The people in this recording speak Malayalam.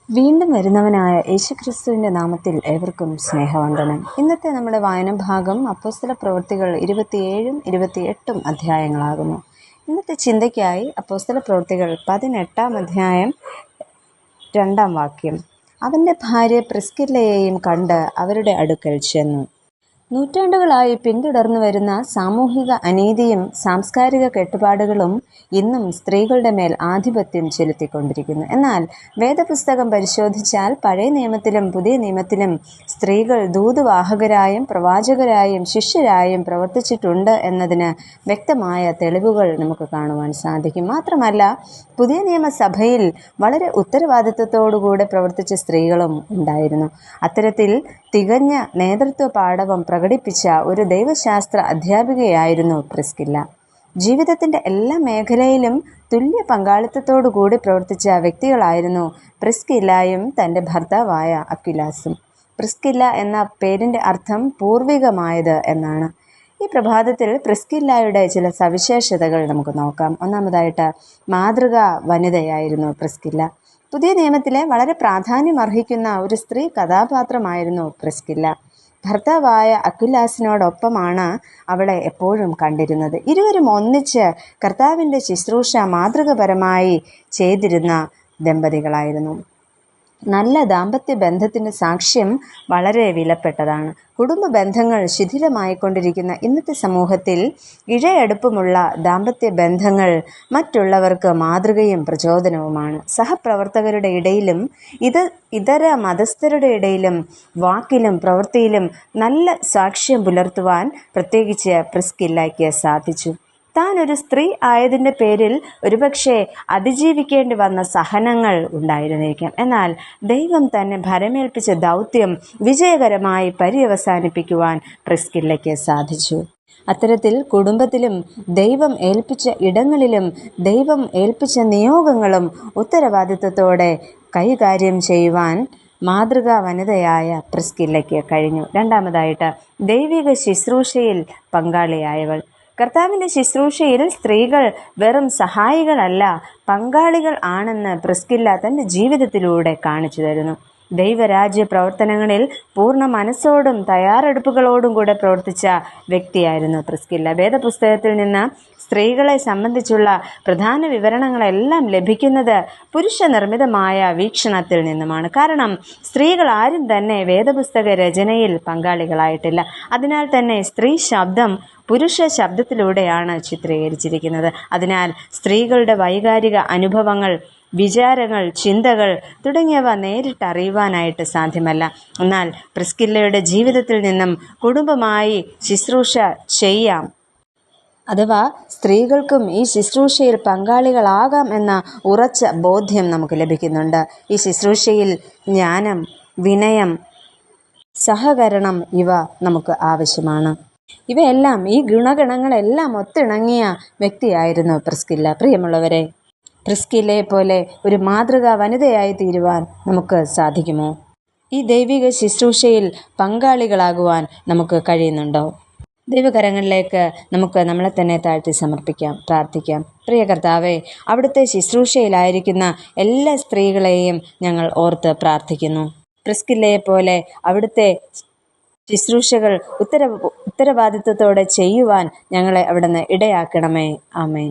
വീണ്ടും വരുന്നവനായ യേശുക്രിസ്തുവിൻ്റെ നാമത്തിൽ ഏവർക്കും സ്നേഹവന്ദനം. ഇന്നത്തെ നമ്മുടെ വായനഭാഗം അപ്പോസ്തല പ്രവൃത്തികൾ 27ഉം 28ഉം അധ്യായങ്ങളാകുന്നു. ഇന്നത്തെ ചിന്തയ്ക്കായി അപ്പോസ്തല പ്രവൃത്തികൾ 18-ാം അധ്യായം 2-ാം വാക്യം. അവൻ്റെ ഭാര്യ പ്രിസ്കില്ലയെയും കണ്ട് അവരുടെ അടുക്കൽ ചെന്നു. നൂറ്റാണ്ടുകളായി പിന്തുടർന്നു വരുന്ന സാമൂഹിക അനീതിയും സാംസ്കാരിക കെട്ടുപാടുകളും ഇന്നും സ്ത്രീകളുടെ മേൽ ആധിപത്യം ചെലുത്തിക്കൊണ്ടിരിക്കുന്നു. എന്നാൽ വേദപുസ്തകം പരിശോധിച്ചാൽ പഴയ നിയമത്തിലും പുതിയ നിയമത്തിലും സ്ത്രീകൾ ദൂതുവാഹകരായും പ്രവാചകരായും ശിഷ്യരായും പ്രവർത്തിച്ചിട്ടുണ്ട് എന്നതിന് വ്യക്തമായ തെളിവുകൾ നമുക്ക് കാണുവാൻ സാധിക്കും. മാത്രമല്ല, പുതിയ നിയമസഭയിൽ വളരെ ഉത്തരവാദിത്വത്തോടുകൂടെ പ്രവർത്തിച്ച സ്ത്രീകളും ഉണ്ടായിരുന്നു. അത്തരത്തിൽ തികഞ്ഞ നേതൃത്വ പാടവം പ്രകടിപ്പിച്ച ഒരു ദൈവശാസ്ത്ര അധ്യാപികയായിരുന്നു പ്രിസ്കില്ല. ജീവിതത്തിൻ്റെ എല്ലാ മേഖലയിലും തുല്യ പങ്കാളിത്തത്തോടുകൂടി പ്രവർത്തിച്ച വ്യക്തികളായിരുന്നു പ്രിസ്കില്ലയും തൻ്റെ ഭർത്താവായ അക്വിലാസും. പ്രിസ്കില്ല എന്ന പേരിൻ്റെ അർത്ഥം പൂർവികമായത് എന്നാണ്. ഈ പ്രഭാതത്തിൽ പ്രിസ്കില്ലയുടെ ചില സവിശേഷതകൾ നമുക്ക് നോക്കാം. ഒന്നാമതായിട്ട്, മാതൃകാ വനിതയായിരുന്നു പ്രിസ്കില്ല. പുതിയ നിയമത്തിലെ വളരെ പ്രാധാന്യമർഹിക്കുന്ന ഒരു സ്ത്രീ കഥാപാത്രമായിരുന്നു പ്രിസ്കില്ല. ഭർത്താവായ അക്വിലാസിനോടൊപ്പമാണ് അവളെ എപ്പോഴും കണ്ടിരുന്നത്. ഇരുവരും ഒന്നിച്ച് കർത്താവിൻ്റെ ശുശ്രൂഷ മാതൃകപരമായി ചെയ്തിരുന്ന ദമ്പതികളായിരുന്നു. നല്ല ദാമ്പത്യ ബന്ധത്തിൻ്റെ സാക്ഷ്യം വളരെ വിലപ്പെട്ടതാണ്. കുടുംബ ബന്ധങ്ങൾ ശിഥിലമായിക്കൊണ്ടിരിക്കുന്ന ഇന്നത്തെ സമൂഹത്തിൽ ഇഴയടുപ്പമുള്ള ദാമ്പത്യ ബന്ധങ്ങൾ മറ്റുള്ളവർക്ക് മാതൃകയും പ്രചോദനവുമാണ്. സഹപ്രവർത്തകരുടെ ഇടയിലും ഇതര മതസ്ഥരുടെ ഇടയിലും വാക്കിലും പ്രവൃത്തിയിലും നല്ല സാക്ഷ്യം പുലർത്തുവാൻ പ്രത്യേകിച്ച് പ്രിസ്കില്ലയ്ക്ക് സാധിച്ചു. താൻ ഒരു സ്ത്രീ ആയതിൻ്റെ പേരിൽ ഒരുപക്ഷെ അതിജീവിക്കേണ്ടി വന്ന സഹനങ്ങൾ ഉണ്ടായിരുന്നിരിക്കാം. എന്നാൽ ദൈവം തന്നെ ഭരമേൽപ്പിച്ച ദൗത്യം വിജയകരമായി പര്യവസാനിപ്പിക്കുവാൻ പ്രിസ്കില്ലയ്ക്ക് സാധിച്ചു. അത്തരത്തിൽ കുടുംബത്തിലും ദൈവം ഏൽപ്പിച്ച ഇടങ്ങളിലും ദൈവം ഏൽപ്പിച്ച നിയോഗങ്ങളും ഉത്തരവാദിത്വത്തോടെ കൈകാര്യം ചെയ്യുവാൻ മാതൃകാ വനിതയായ പ്രിസ്കില്ലയ്ക്ക് കഴിഞ്ഞു. രണ്ടാമതായിട്ട്, ദൈവിക ശുശ്രൂഷയിൽ പങ്കാളിയായവൾ. കർത്താവിൻ്റെ ശുശ്രൂഷയിൽ സ്ത്രീകൾ വെറും സഹായികളല്ല, പങ്കാളികൾ ആണെന്ന് പ്രിസ്കില്ല തൻ്റെ ജീവിതത്തിലൂടെ കാണിച്ചു തരുന്നു. ദൈവരാജ്യ പ്രവർത്തനങ്ങളിൽ പൂർണ്ണ മനസ്സോടും തയ്യാറെടുപ്പുകളോടും കൂടെ പ്രവർത്തിച്ച വ്യക്തിയായിരുന്നു പ്രിസ്കില്ല. വേദപുസ്തകത്തിൽ നിന്ന് സ്ത്രീകളെ സംബന്ധിച്ചുള്ള പ്രധാന വിവരണങ്ങളെല്ലാം ലഭിക്കുന്നത് പുരുഷ നിർമ്മിതമായ വീക്ഷണത്തിൽ നിന്നുമാണ്. കാരണം സ്ത്രീകൾ ആരും തന്നെ വേദപുസ്തക രചനയിൽ പങ്കാളികളായിട്ടില്ല. അതിനാൽ തന്നെ സ്ത്രീ ശബ്ദം പുരുഷ ശബ്ദത്തിലൂടെയാണ് ചിത്രീകരിച്ചിരിക്കുന്നത്. അതിനാൽ സ്ത്രീകളുടെ വൈകാരിക അനുഭവങ്ങൾ, വിചാരങ്ങൾ, ചിന്തകൾ തുടങ്ങിയവ നേരിട്ടറിയുവാനായിട്ട് സാധ്യമല്ല. എന്നാൽ പ്രിസ്കില്ലയുടെ ജീവിതത്തിൽ നിന്നും കുടുംബമായി ശുശ്രൂഷ ചെയ്യാം, അഥവാ സ്ത്രീകൾക്കും ഈ ശുശ്രൂഷയിൽ പങ്കാളികളാകാം എന്ന ഉറച്ച ബോധ്യം നമുക്ക് ലഭിക്കുന്നുണ്ട്. ഈ ശുശ്രൂഷയിൽ ജ്ഞാനം, വിനയം, സഹകരണം ഇവ നമുക്ക് ആവശ്യമാണ്. ഇവയെല്ലാം, ഈ ഗുണഗണങ്ങളെല്ലാം ഒത്തിണങ്ങിയ വ്യക്തിയായിരുന്നു പ്രിസ്കില്ല. പ്രിയമുള്ളവരെ, പ്രിസ്കില്ലയെ പോലെ ഒരു മാതൃകാ വനിതയായി തീരുവാൻ നമുക്ക് സാധിക്കുമോ? ഈ ദൈവിക ശുശ്രൂഷയിൽ പങ്കാളികളാകുവാൻ നമുക്ക് കഴിയുന്നുണ്ടോ? ദൈവകരങ്ങളിലേക്ക് നമുക്ക് നമ്മളെ തന്നെ താഴ്ത്തി സമർപ്പിക്കാം, പ്രാർത്ഥിക്കാം. പ്രിയ കർത്താവേ, അവിടുത്തെ ശുശ്രൂഷയിലായിരിക്കുന്ന എല്ലാ സ്ത്രീകളെയും ഞങ്ങൾ ഓർത്ത് പ്രാർത്ഥിക്കുന്നു. പ്രിസ്കില്ലയെ പോലെ അവിടുത്തെ ശുശ്രൂഷകൾ ഉത്തരവാദിത്വത്തോടെ ചെയ്യുവാൻ ഞങ്ങളെ അവിടുന്ന് ഇടയാക്കണമേ. ആമേൻ.